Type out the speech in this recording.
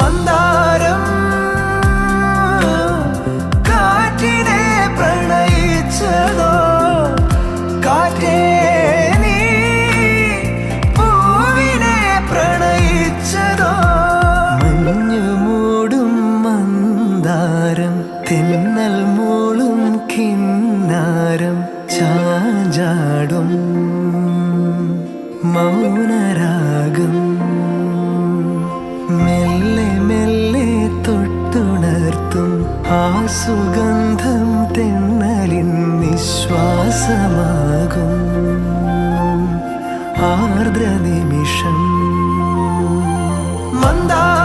മന്ദാരം കാറ്റിനെ പ്രണയിച്ചതോ, കാറ്റേ നീ പൂവിനെ പ്രണയിച്ചതോ. മഞ്ഞു മൂടും മന്ദാരം, തെന്നൽ മൂളും കിന്നാരം, ചാഞ്ചാടും മൗനരാഗം. മെല്ലെ മെല്ലെ തൊട്ടുണർത്തും ആ സുഗന്ധം തെന്നലിൻ നിശ്വാസമാകും. ആർദ്ര നിമിഷം മന്ദാരം